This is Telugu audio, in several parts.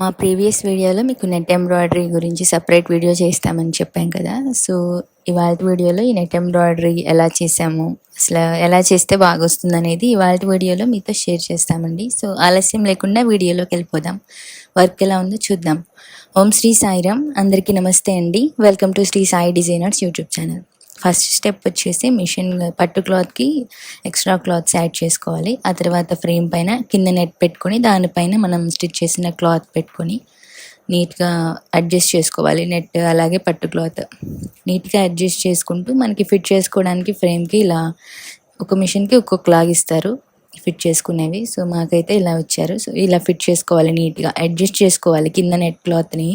మా ప్రీవియస్ వీడియోలో మీకు నెట్ ఎంబ్రాయిడరీ గురించి సపరేట్ వీడియో చేస్తామని చెప్పాం కదా. సో ఇవాళ వీడియోలో ఈ నెట్ ఎంబ్రాయిడరీ ఎలా చేసాము, అసలు ఎలా చేస్తే బాగా వస్తుంది అనేది ఇవాళ వీడియోలో మీతో షేర్ చేస్తామండి. సో ఆలస్యం లేకుండా వీడియోలోకి వెళ్ళిపోదాం. వర్క్ ఎలా ఉందో చూద్దాం. ఓం శ్రీ సాయిరామ్. అందరికీ నమస్తే అండి. Welcome to Shri Sai designers YouTube channel. First step వచ్చేసి మిషన్ పట్టు క్లాత్కి ఎక్స్ట్రా క్లాత్స్ యాడ్ చేసుకోవాలి. ఆ తర్వాత ఫ్రేమ్ పైన కింద నెట్ పెట్టుకొని దానిపైన మనం స్టిచ్ చేసిన క్లాత్ పెట్టుకొని నీట్గా అడ్జస్ట్ చేసుకోవాలి. నెట్ అలాగే పట్టు క్లాత్ నీట్గా అడ్జస్ట్ చేసుకుంటూ మనకి ఫిట్ చేసుకోవడానికి ఫ్రేమ్కి ఇలా ఒక మిషన్కి ఒక్కొక్క లాగ్ ఇస్తారు ఫిట్ చేసుకునేవి. సో మాకైతే ఇలా వచ్చారు. సో ఇలా ఫిట్ చేసుకోవాలి, నీట్గా అడ్జస్ట్ చేసుకోవాలి. కింద నెట్ క్లాత్ని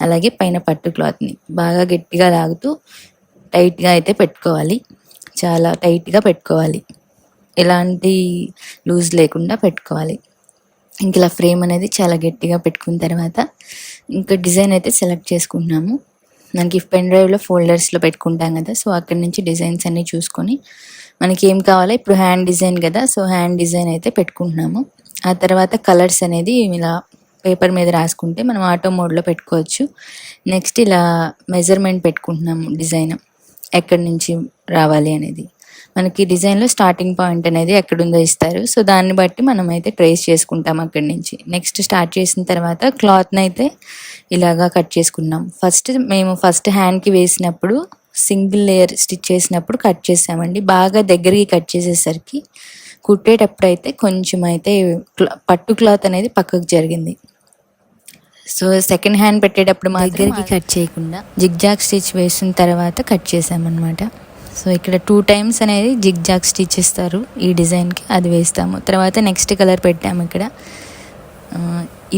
అలాగే పైన పట్టు క్లాత్ని బాగా గట్టిగా లాగుతూ టైట్గా అయితే పెట్టుకోవాలి. చాలా టైట్గా పెట్టుకోవాలి, ఎలాంటి లూజ్ లేకుండా పెట్టుకోవాలి. ఇంక ఇలా ఫ్రేమ్ అనేది చాలా గట్టిగా పెట్టుకున్న తర్వాత ఇంకా డిజైన్ అయితే సెలెక్ట్ చేసుకుంటున్నాము. మనకి పెన్ డ్రైవ్లో ఫోల్డర్స్లో పెట్టుకుంటాం కదా. సో అక్కడి నుంచి డిజైన్స్ అన్నీ చూసుకొని మనకి ఏం కావాలో, ఇప్పుడు హ్యాండ్ డిజైన్ కదా, సో హ్యాండ్ డిజైన్ అయితే పెట్టుకుంటున్నాము. ఆ తర్వాత కలర్స్ అనేది ఇలా పేపర్ మీద రాసుకుంటే మనం ఆటో మోడ్లో పెట్టుకోవచ్చు. నెక్స్ట్ ఇలా మెజర్మెంట్ పెట్టుకుంటున్నాము, డిజైన్ ఎక్కడి నుంచి రావాలి అనేది. మనకి డిజైన్లో స్టార్టింగ్ పాయింట్ అనేది ఎక్కడుందో ఇస్తారు. సో దాన్ని బట్టి మనం అయితే ట్రేస్ చేసుకుంటాం అక్కడి నుంచి. నెక్స్ట్ స్టార్ట్ చేసిన తర్వాత క్లాత్ని అయితే ఇలాగా కట్ చేసుకున్నాం. మేము ఫస్ట్ హ్యాండ్కి వేసినప్పుడు సింగిల్ లేయర్ స్టిచ్ చేసినప్పుడు కట్ చేసామండి. బాగా దగ్గరికి కట్ చేసేసరికి కుట్టేటప్పుడు అయితే కొంచెం అయితే పట్టు క్లాత్ అనేది పక్కకు జరిగింది. సో సెకండ్ హ్యాండ్ పెట్టేటప్పుడు మా దగ్గరికి కట్ చేయకుండా జిగ్జాగ్ స్టిచ్ వేసిన తర్వాత కట్ చేసామన్నమాట. సో ఇక్కడ 2 times అనేది జిగ్జాగ్ స్టిచ్ ఇస్తారు ఈ డిజైన్కి, అది వేస్తాము. తర్వాత నెక్స్ట్ కలర్ పెట్టాము ఇక్కడ.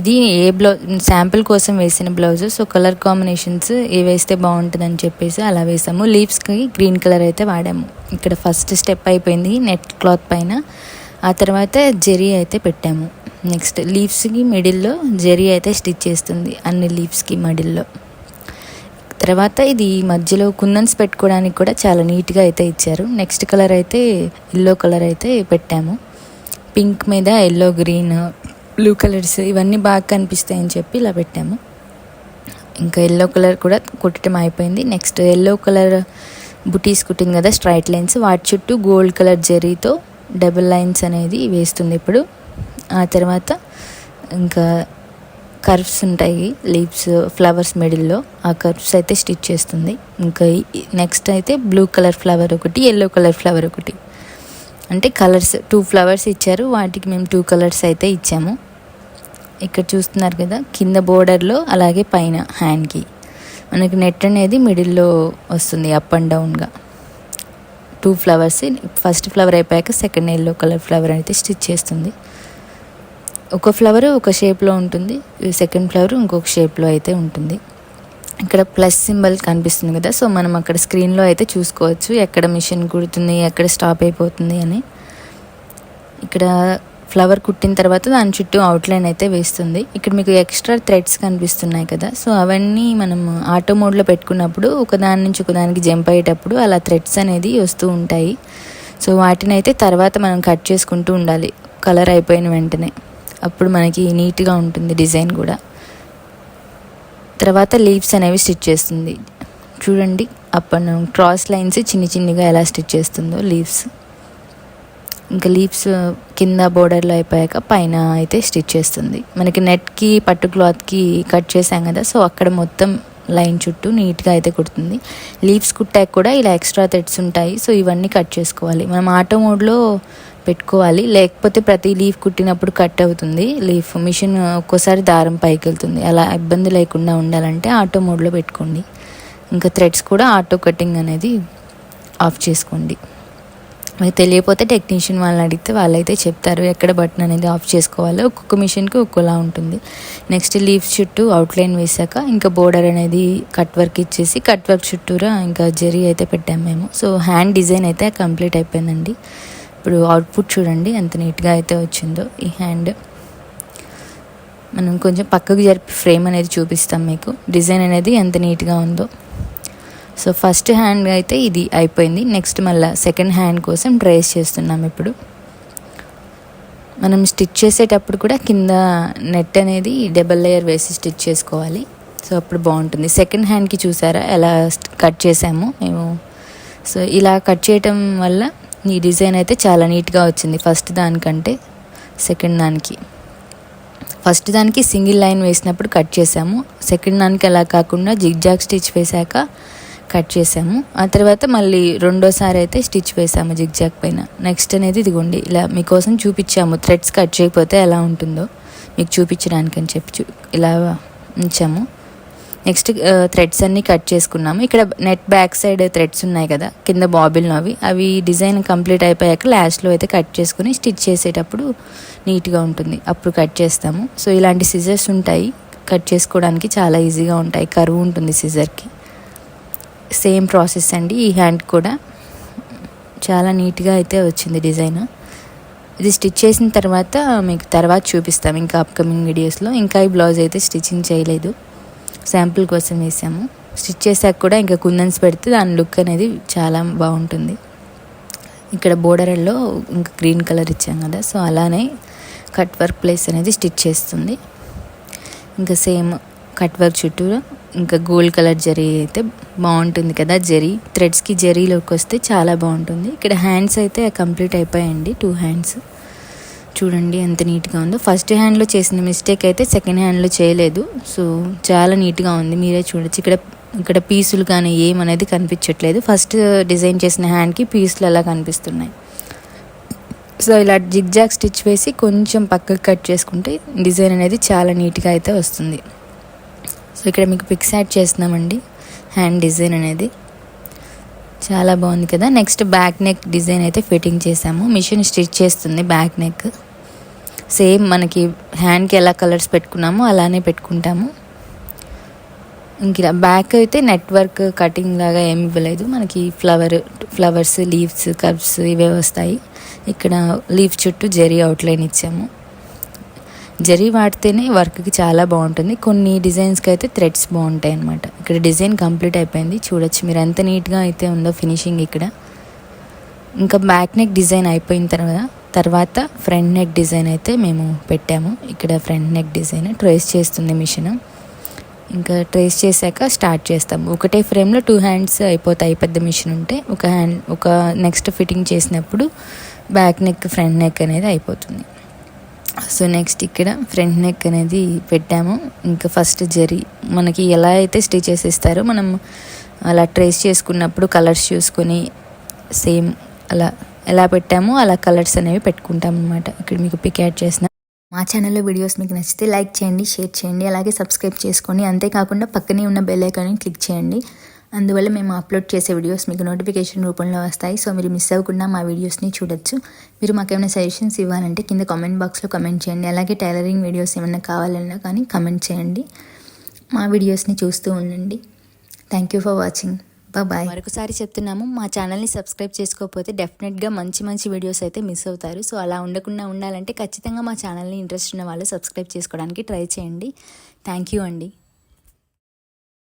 ఇది ఏ బ్లౌజ్ శాంపుల్ కోసం వేసిన బ్లౌజ్. సో కలర్ కాంబినేషన్స్ ఏ వేస్తే బాగుంటుందని చెప్పేసి అలా వేసాము. లీవ్స్కి గ్రీన్ కలర్ అయితే వాడాము. ఇక్కడ ఫస్ట్ స్టెప్ అయిపోయింది నెట్ క్లాత్ పైన. ఆ తర్వాత జెరీ అయితే పెట్టాము. నెక్స్ట్ లీవ్స్కి మిడిల్లో జెరీ అయితే స్టిచ్ చేస్తుంది అన్ని లీవ్స్కి మిడిల్లో. తర్వాత ఇది మధ్యలో కుందన్స్ పెట్టుకోవడానికి కూడా చాలా నీట్గా అయితే ఇచ్చారు. నెక్స్ట్ కలర్ అయితే ఎల్లో కలర్ అయితే పెట్టాము. పింక్ మీద ఎల్లో, గ్రీన్, బ్లూ కలర్స్ ఇవన్నీ బాగా కనిపిస్తాయని చెప్పి ఇలా పెట్టాము. ఇంకా ఎల్లో కలర్ కూడా కుట్టడం అయిపోయింది. నెక్స్ట్ ఎల్లో కలర్ బుటీస్ కుట్టింది కదా, స్ట్రైట్ లైన్స్, వాటి చుట్టూ గోల్డ్ కలర్ జెరీతో డబుల్ లైన్స్ అనేది వేస్తుంది ఇప్పుడు. ఆ తర్వాత ఇంకా కర్వ్స్ ఉంటాయి లీవ్స్, ఫ్లవర్స్ మిడిల్లో, ఆ కర్వ్స్ అయితే స్టిచ్ చేస్తుంది. ఇంకా నెక్స్ట్ అయితే బ్లూ కలర్ ఫ్లవర్ ఒకటి, ఎల్లో కలర్ ఫ్లవర్ ఒకటి, అంటే కలర్స్ 2 flowers ఇచ్చారు. వాటికి మేము 2 colors అయితే ఇచ్చాము. ఇక్కడ చూస్తున్నారు కదా, కింద బోర్డర్లో అలాగే పైన హ్యాండ్కి మనకి నెట్ అనేది మిడిల్లో వస్తుంది అప్ అండ్ డౌన్గా. 2 flowers, ఫస్ట్ ఫ్లవర్ అయిపోయాక సెకండ్ ఎల్లో కలర్ ఫ్లవర్ అయితే స్టిచ్ చేస్తుంది. ఒక ఫ్లవర్ ఒక షేప్లో ఉంటుంది, సెకండ్ ఫ్లవర్ ఇంకొక షేప్లో అయితే ఉంటుంది. ఇక్కడ ప్లస్ సింబల్ కనిపిస్తుంది కదా, సో మనం అక్కడ స్క్రీన్లో అయితే చూసుకోవచ్చు ఎక్కడ మిషన్ కుడుతుంది, ఎక్కడ స్టాప్ అయిపోతుంది అని. ఇక్కడ ఫ్లవర్ కుట్టిన తర్వాత దాని చుట్టూ అవుట్లైన్ అయితే వేస్తుంది. ఇక్కడ మీకు ఎక్స్ట్రా థ్రెడ్స్ కనిపిస్తున్నాయి కదా, సో అవన్నీ మనం ఆటో మోడ్లో పెట్టుకున్నప్పుడు ఒకదాని నుంచి ఒకదానికి జంప్ అయ్యేటప్పుడు అలా థ్రెడ్స్ అనేది వస్తూ ఉంటాయి. సో వాటిని అయితే తర్వాత మనం కట్ చేసుకుంటూ ఉండాలి కలర్ అయిపోయిన వెంటనే, అప్పుడు మనకి నీట్గా ఉంటుంది డిజైన్ కూడా. తర్వాత లీవ్స్ అనేవి స్టిచ్ చేస్తుంది. చూడండి up and down cross lines చిన్నగా ఎలా స్టిచ్ చేస్తుందో లీవ్స్. ఇంకా లీవ్స్ కింద బోర్డర్లో అయిపోయాక పైన అయితే స్టిచ్ చేస్తుంది. మనకి నెట్కి పట్టు క్లాత్కి కట్ చేసాం కదా, సో అక్కడ మొత్తం లైన్ చుట్టూ నీట్గా అయితే కుడుతుంది. లీవ్స్ కుట్టాక కూడా ఇలా ఎక్స్ట్రా థ్రెడ్స్ ఉంటాయి. సో ఇవన్నీ కట్ చేసుకోవాలి. మనం ఆటో మోడ్లో పెట్టుకోవాలి, లేకపోతే ప్రతి లీఫ్ కుట్టినప్పుడు కట్ అవుతుంది లీఫ్. మిషన్ ఒక్కోసారి దారం పైకి వెళ్తుంది. అలా ఇబ్బంది లేకుండా ఉండాలంటే ఆటో మోడ్లో పెట్టుకోండి. ఇంకా థ్రెడ్స్ కూడా ఆటో కటింగ్ అనేది ఆఫ్ చేసుకోండి. మీకు తెలియకపోతే టెక్నీషియన్ వాళ్ళని అడిగితే వాళ్ళైతే చెప్తారు ఎక్కడ బటన్ అనేది ఆఫ్ చేసుకోవాలో. ఒక్కొక్క మిషన్కి ఒక్కోలా ఉంటుంది. నెక్స్ట్ లీవ్స్ చుట్టూ అవుట్లైన్ వేసాక ఇంకా బోర్డర్ అనేది కట్ వర్క్ ఇచ్చేసి కట్ వర్క్ చుట్టూరా ఇంకా జరీ అయితే పెట్టాము మేము. సో హ్యాండ్ డిజైన్ అయితే కంప్లీట్ అయిపోయిందండి. ఇప్పుడు అవుట్పుట్ చూడండి ఎంత నీట్గా అయితే వచ్చిందో. ఈ హ్యాండ్ మనం కొంచెం పక్కకు జరిపి ఫ్రేమ్ అనేది చూపిస్తాం మీకు, డిజైన్ అనేది ఎంత నీట్గా ఉందో. సో ఫస్ట్ హ్యాండ్ అయితే ఇది అయిపోయింది. నెక్స్ట్ మళ్ళీ సెకండ్ హ్యాండ్ కోసం ట్రేస్ చేస్తున్నాం ఇప్పుడు. మనం స్టిచ్ చేసేటప్పుడు కూడా కింద నెట్ అనేది డబల్ లేయర్ వేసి స్టిచ్ చేసుకోవాలి. సో అప్పుడు బాగుంటుంది. సెకండ్ హ్యాండ్కి చూసారా ఎలా కట్ చేసాము మేము. సో ఇలా కట్ చేయటం వల్ల ఈ డిజైన్ అయితే చాలా నీట్గా వచ్చింది ఫస్ట్ దానికంటే సెకండ్ దానికి. ఫస్ట్ దానికి సింగిల్ లైన్ వేసినప్పుడు కట్ చేసాము, సెకండ్ దానికి అలా కాకుండా జిగ్జాగ్ స్టిచ్ వేసాక కట్ చేసాము. ఆ తర్వాత మళ్ళీ రెండోసారి అయితే స్టిచ్ వేసాము జిగ్జాగ్ పైన. నెక్స్ట్ అనేది ఇదిగోండి ఇలా మీకోసం చూపించాము, థ్రెడ్స్ కట్ చేయకపోతే ఎలా ఉంటుందో మీకు చూపించడానికి అని చెప్పి ఇలా ఉంచాము. నెక్స్ట్ థ్రెడ్స్ అన్నీ కట్ చేసుకున్నాము. ఇక్కడ నెట్ బ్యాక్ సైడ్ థ్రెడ్స్ ఉన్నాయి కదా కింద బాబిల్ను, అవి డిజైన్ కంప్లీట్ అయిపోయాక లాస్ట్లో అయితే కట్ చేసుకుని స్టిచ్ చేసేటప్పుడు నీట్గా ఉంటుంది, అప్పుడు కట్ చేస్తాము. సో ఇలాంటి సిజర్స్ ఉంటాయి కట్ చేసుకోవడానికి, చాలా ఈజీగా ఉంటాయి, కరువు ఉంటుంది సిజర్కి. సేమ్ ప్రాసెస్ అండి ఈ హ్యాండ్ కూడా. చాలా నీట్గా అయితే వచ్చింది డిజైన్. ఇది స్టిచ్ చేసిన తర్వాత మీకు తర్వాత చూపిస్తాం ఇంకా అప్కమింగ్ వీడియోస్లో. ఇంకా ఈ బ్లౌజ్ అయితే స్టిచ్చింగ్ చేయలేదు, శాంపుల్ కోసం వేసాము. స్టిచ్ చేసాక కూడా ఇంకా కుందన్స్ పెడితే దాని లుక్ అనేది చాలా బాగుంటుంది. ఇక్కడ బోర్డర్లో ఇంకా గ్రీన్ కలర్ ఇచ్చాం కదా, సో అలానే కట్ వర్క్ ప్లేస్ అనేది స్టిచ్ చేస్తుంది. ఇంకా సేమ్ కట్ వర్క్ చుట్టూరా ఇంకా గోల్డ్ కలర్ జరీ అయితే బాగుంటుంది కదా, జరీ థ్రెడ్స్కి జరీలోకి వస్తే చాలా బాగుంటుంది. ఇక్కడ హ్యాండ్స్ అయితే కంప్లీట్ అయిపోయాయండి, 2 హ్యాండ్స్. చూడండి ఎంత నీట్గా ఉందో. ఫస్ట్ హ్యాండ్లో చేసిన మిస్టేక్ అయితే సెకండ్ హ్యాండ్లో చేయలేదు. సో చాలా నీట్గా ఉంది, మీరే చూడొచ్చు. ఇక్కడ పీసులు కానీ ఏమనేది కనిపించట్లేదు. ఫస్ట్ డిజైన్ చేసిన హ్యాండ్కి పీసులు అలా కనిపిస్తున్నాయి. సో ఇలా జిగ్జాగ్ స్టిచ్ వేసి కొంచెం పక్కకు కట్ చేసుకుంటే డిజైన్ అనేది చాలా నీట్గా అయితే వస్తుంది. సో ఇక్కడ మీకు పిక్స్ యాడ్ చేస్తున్నామండి హ్యాండ్ డిజైన్ అనేది. చాలా బాగుంది కదా. నెక్స్ట్ బ్యాక్ నెక్ డిజైన్ అయితే ఫిట్టింగ్ చేసాము. మిషన్ స్టిచ్ చేస్తుంది బ్యాక్ నెక్. సేమ్ మనకి హ్యాండ్కి ఎలా కలర్స్ పెట్టుకున్నామో అలానే పెట్టుకుంటాము. ఇంక బ్యాక్ అయితే నెట్వర్క్ కటింగ్ లాగా ఏమి ఇవ్వలేదు మనకి. ఫ్లవర్స్, లీవ్స్, కర్వ్స్ ఇవే వస్తాయి. ఇక్కడ లీఫ్ చుట్టూ జరీ అవుట్లైన్ ఇచ్చాము. జరీ వాడితేనే వర్క్కి చాలా బాగుంటుంది. కొన్ని డిజైన్స్కి అయితే థ్రెడ్స్ బాగుంటాయి అన్నమాట. ఇక్కడ డిజైన్ కంప్లీట్ అయిపోయింది, చూడొచ్చు మీరు ఎంత నీట్గా అయితే ఉందో ఫినిషింగ్ ఇక్కడ. ఇంకా బ్యాక్ నెక్ డిజైన్ అయిపోయిన తర్వాత ఫ్రంట్ నెక్ డిజైన్ అయితే మేము పెట్టాము. ఇక్కడ ఫ్రంట్ నెక్ డిజైన్ ట్రేస్ చేస్తుంది మిషన్. ఇంకా ట్రేస్ చేశాక స్టార్ట్ చేస్తాము. ఒకటే ఫ్రేమ్లో 2 హ్యాండ్స్ అయిపోతాయి పెద్ద మిషన్ ఉంటే. ఒక నెక్స్ట్ ఫిట్టింగ్ చేసినప్పుడు బ్యాక్ నెక్ ఫ్రంట్ నెక్ అనేది అయిపోతుంది. సో నెక్స్ట్ ఇక్కడ ఫ్రంట్ నెక్ అనేది పెట్టాము. ఇంకా ఫస్ట్ జరీ మనకి ఎలా అయితే స్టిచెస్ ఇస్తారో మనం అలా ట్రేస్ చేసుకున్నప్పుడు కలర్స్ చూసుకొని సేమ్ అలా ఎలా పెట్టామో అలా కలర్స్ అనేవి పెట్టుకుంటాం అనమాట. ఇక్కడ మీకు పిక్ యాడ్ చేసిన. మా ఛానల్లో వీడియోస్ మీకు నచ్చితే లైక్ చేయండి, షేర్ చేయండి, అలాగే సబ్స్క్రైబ్ చేసుకోండి. అంతేకాకుండా పక్కనే ఉన్న బెల్ ఐకాన్ని క్లిక్ చేయండి. అందువల్ల మేము అప్లోడ్ చేసే వీడియోస్ మీకు నోటిఫికేషన్ రూపంలో వస్తాయి. సో మీరు మిస్ అవ్వకుండా మా వీడియోస్ని చూడొచ్చు. మీరు మాకేమైనా సజెషన్స్ ఇవ్వాలంటే కింద కామెంట్ బాక్స్లో కామెంట్ చేయండి. అలాగే టైలరింగ్ వీడియోస్ ఏమైనా కావాలన్నా కానీ కామెంట్ చేయండి. మా వీడియోస్ని చూస్తూ ఉండండి. Thank you for watching. Bye. మరొకసారి చెప్తున్నాము, మా ఛానల్ని సబ్స్క్రైబ్ చేసుకోకపోతే డెఫినెట్గా మంచి వీడియోస్ అయితే మిస్ అవుతారు. సో అలా ఉండకుండా ఉండాలంటే ఖచ్చితంగా మా ఛానల్ని ఇంట్రెస్ట్ ఉన్న వాళ్ళు సబ్స్క్రైబ్ చేసుకోవడానికి ట్రై చేయండి. థ్యాంక్ యూ అండి.